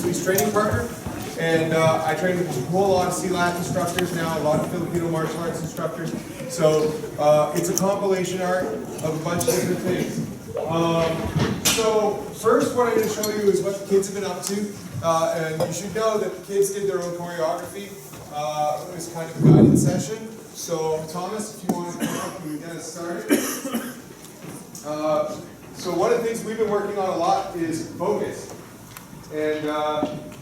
Bruce Lee's training partner. And I train a whole lot of SEALAT instructors now, a lot of Filipino martial arts instructors. So it's a compilation art of a bunch of different things. So first what I'm going to show you is what the kids have been up to. And you should know that the kids did their own choreography. It was kind of a guided session. So Thomas, if you want to come up and get us started. So one of the things we've been working on a lot is focus. And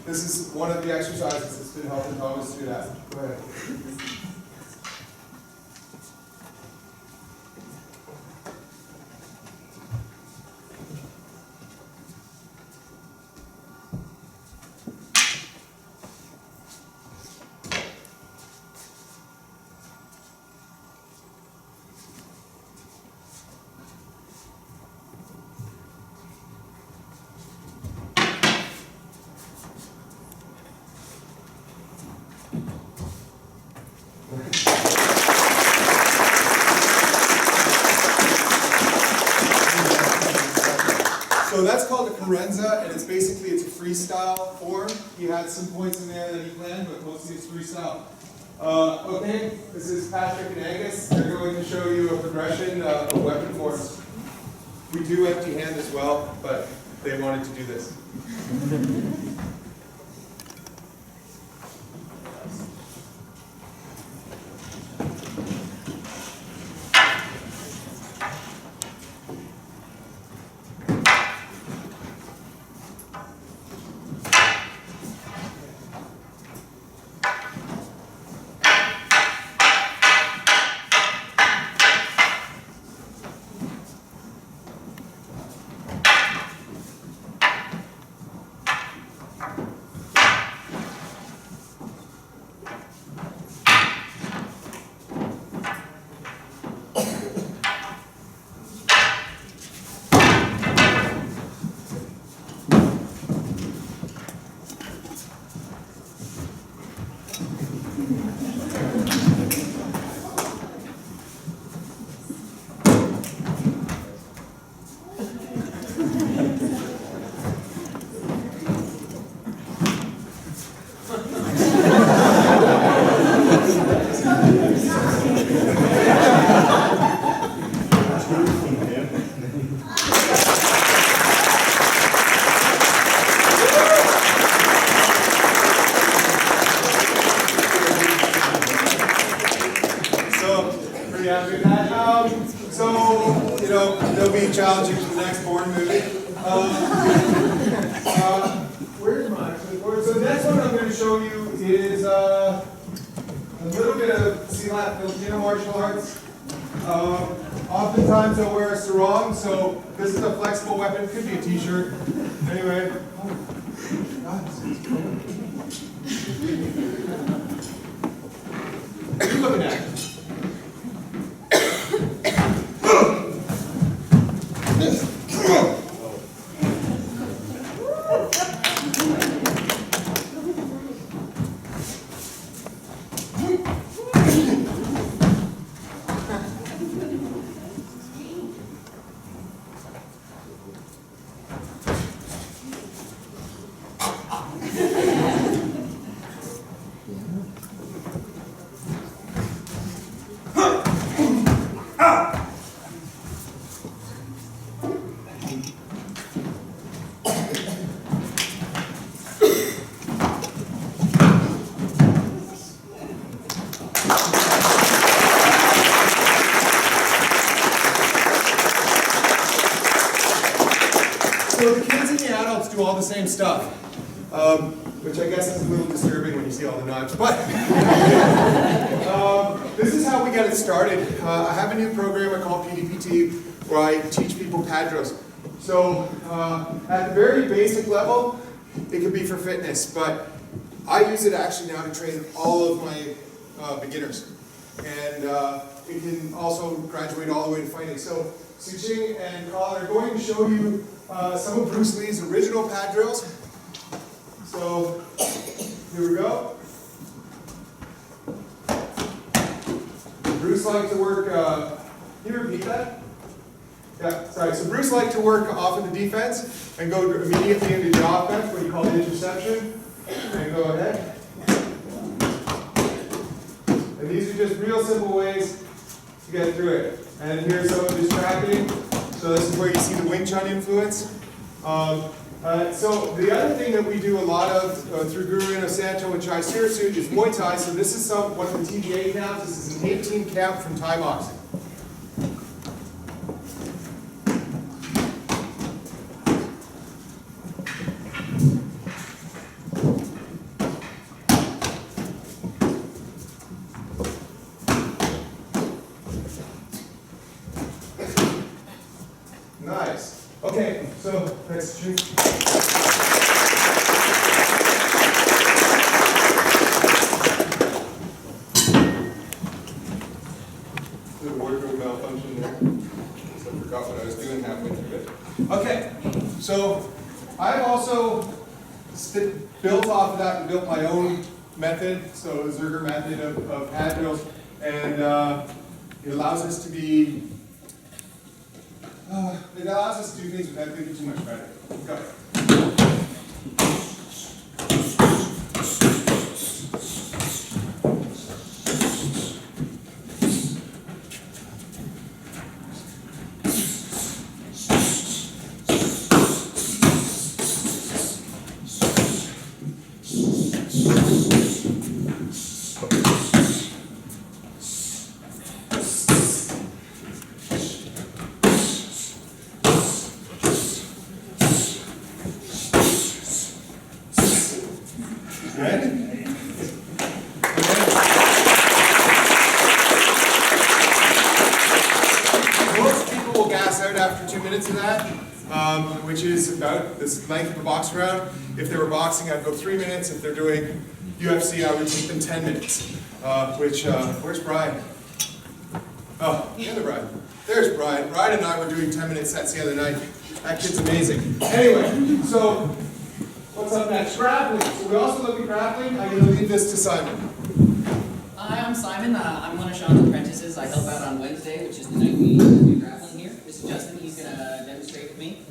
this is one of the exercises that's been helping Thomas do that. Go ahead. So that's called a carenza, and it's a freestyle form. He had some points in there that he planned, but mostly it's freestyle. Okay, this is Patrick and Angus. They're going to show you a progression of weapon forms. We do empty hand as well, but they wanted to do this. They'll be challenging for the next Bourne movie. Where's mine? So the next one I'm going to show you is a little bit of SEALAT Filipino martial arts. Oftentimes they'll wear a sarong, so this is a flexible weapon. It could be a t-shirt. Anyway. What are you looking at? So the kids and the adults do all the same stuff, which I guess is a little disturbing when you see all the nods, but this is how we get it started. I have a new program I call PDPT where I teach people padros. So at the very basic level, it could be for fitness, but I use it actually now to train all of my beginners. And it can also graduate all the way to fighting. So Suching and Colin are going to show you some of Bruce Lee's original pad drills. So here we go. Bruce liked to work, can you repeat that? Yeah, sorry. So Bruce liked to work off of the defense and go immediately into the offense, what he called interception. And go ahead. And these are just real simple ways to get through it. And here's some of his tracking. So this is where you see the Wing Chun influence. So the other thing that we do a lot of through Guru Ino Santo and Chai Sirasu is Muay Thai. So this is one of the TBA counts. This is an 18 count from Thai boxing. Nice. Okay, so let's drink. The wardrobe malfunction there. So I forgot what I was doing halfway through it. Okay, so I've also built off of that and built my own method, so a Zirger method of pad drills, and it allows us to be. It allows us to do things without thinking too much about it. Go. Most people will gas out after 2 minutes of that, which is about this length of a box round. If they were boxing, I'd go 3 minutes. If they're doing UFC, I would take them 10 minutes. Where's Brian? Oh, the other Brian. There's Brian. Brian and I were doing 10-minute sets the other night. That kid's amazing. Anyway, so what's up next? Grappling. So we also look at grappling. I'm going to leave this to Simon. Hi, I'm Simon. I'm one of Sean's apprentices. I help out on Wednesday, which is the night we do grappling here. This is Justin. He's going to demonstrate with me.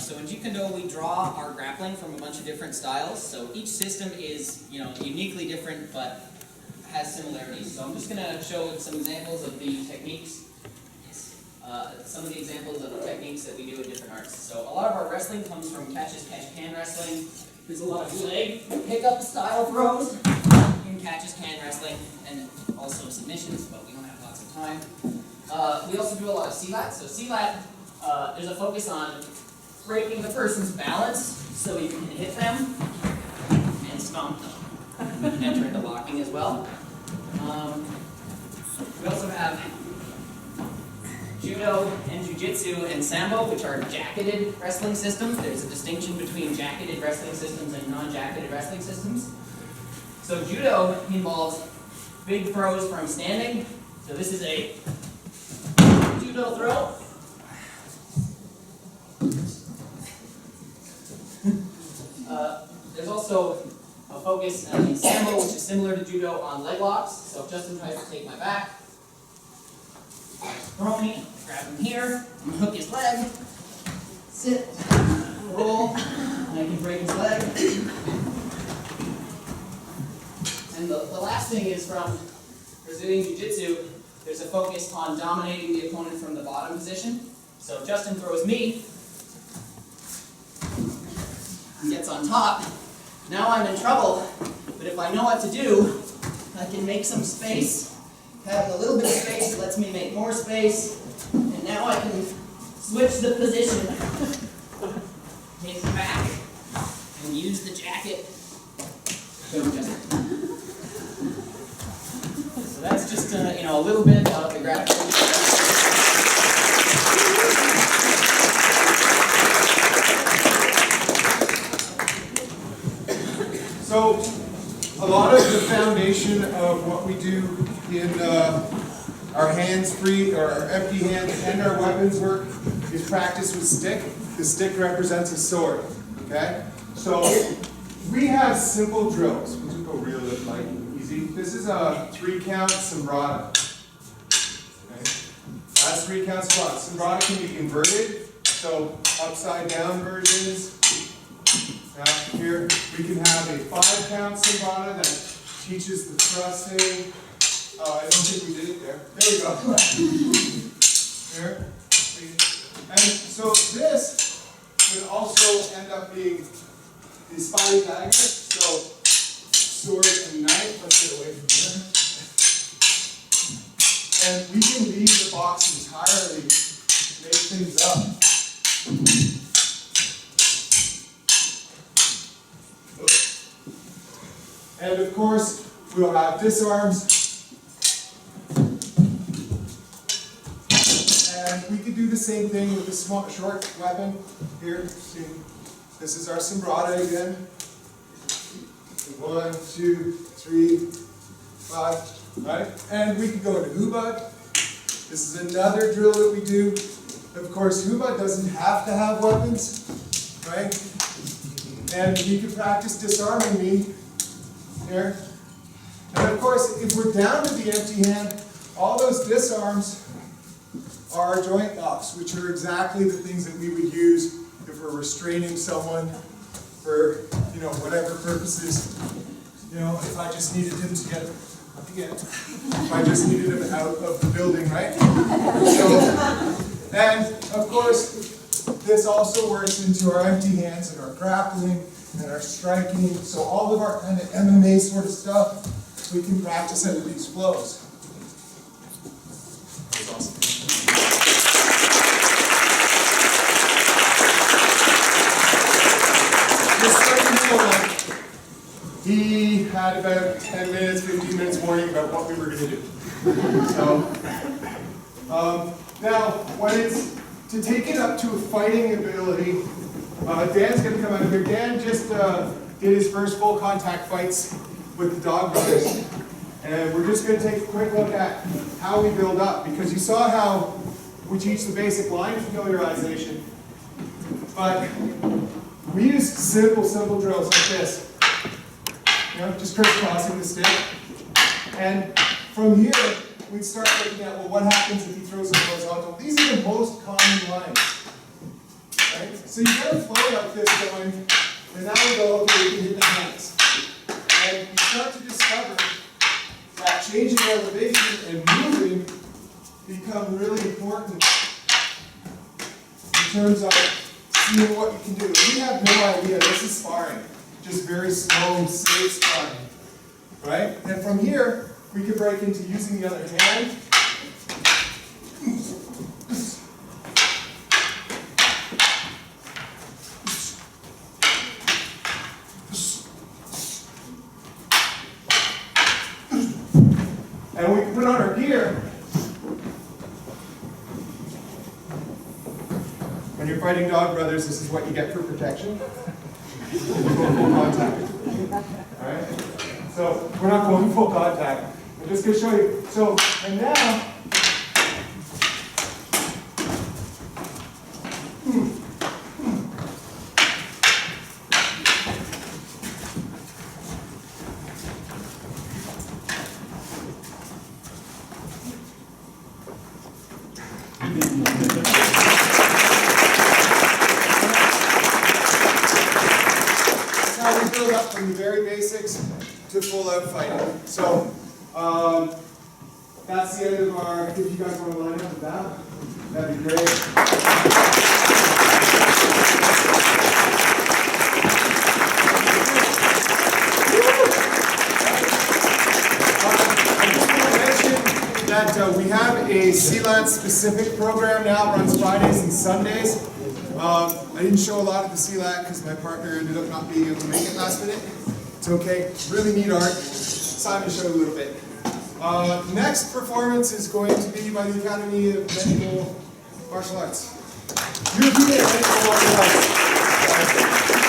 So in Jeet Kune Do, we draw our grappling from a bunch of different styles. So each system is, uniquely different, but has similarities. So I'm just going to show some examples of the techniques. Some of the examples of the techniques that we do in different arts. So a lot of our wrestling comes from catch-as-catch-can wrestling. There's a lot of leg pick-up style throws in catch-as-can wrestling, and also submissions, but we don't have lots of time. We also do a lot of silat. So silat, there's a focus on breaking the person's balance so you can hit them and stomp them. We can enter into locking as well. We also have Judo and Jiu-Jitsu and Sambo, which are jacketed wrestling systems. There's a distinction between jacketed wrestling systems and non-jacketed wrestling systems. So Judo involves big throws from standing. So this is a Judo throw. There's also a focus in Sambo, which is similar to Judo, on leg locks. So if Justin tries to take my back, throw me, grab him here, I'm gonna hook his leg, sit, roll, and I can break his leg. And the last thing is from Brazilian Jiu-Jitsu, there's a focus on dominating the opponent from the bottom position. So if Justin throws me, he gets on top, now I'm in trouble, but if I know what to do, I can make some space. Having a little bit of space lets me make more space, and now I can switch the position, his back, and use the jacket. So that's just a little bit of the graphic. So a lot of the foundation of what we do in our hands-free or our empty hands and our weapons work is practice with stick. The stick represents a sword, okay? So we have simple drills. We'll just go real light and easy. This is a 3-count sombrado. Okay? That's 3 count squats. Sombrata can be inverted, so upside down versions. Here we can have a 5 count sombrata that teaches the thrusting. Oh, I don't think we did it there. There we go. There. And so this would also end up being the spiny dagger. So sword and knife. Let's get away from here. And we can leave the box entirely, make things up. And of course, we'll have disarms. And we could do the same thing with the small, short weapon. Here, see, this is our sombrata again. 1, 2, 3, 5, right? And we could go into hubad. This is another drill that we do. Of course, hubad doesn't have to have weapons, right? And you can practice disarming me here. And of course, if we're down to the empty hand, all those disarms are joint locks, which are exactly the things that we would use if we're restraining someone for, whatever purposes. If I just needed him to get up again. If I just needed him out of the building, right? And of course, this also works into our empty hands and our grappling and our striking. So all of our kind of MMA sort of stuff, we can practice out of these flows. That was awesome. This striking drill, he had about 10 minutes, 15 minutes warning about what we were going to do. So, now, when it's to take it up to a fighting ability, Dan's going to come out of here. Dan just did his first full contact fights with the Dog Brothers. And we're just going to take a quick look at how we build up, because you saw how we teach the basic line familiarization. But we use simple drills like this. Just crisscrossing the stick. And from here, we'd start looking at, well, what happens if he throws it horizontal? These are the most common lines. Right? So you get a flow like this going, and now we go, okay, we can hit the hands. And you start to discover that changing elevation and moving become really important in terms of seeing what you can do. We have no idea. This is sparring. Just very slow, safe sparring. Right? And from here, we could break into using the other hand. And we can put on our gear. When you're fighting Dog Brothers, this is what you get for protection. Full contact. Alright? So we're not going full contact. I'm just going to show you. So, and now, how we build up from the very basics to full out fighting. So that's the end of our, if you guys want to line up with that, that'd be great. I just want to mention that we have a CLAT specific program now, runs Fridays and Sundays. I didn't show a lot of the CLAT because my partner ended up not being able to make it last minute. It's okay, really neat art. Simon showed a little bit. Next performance is going to be by the Academy of Medical Martial Arts. European Medical Martial Arts.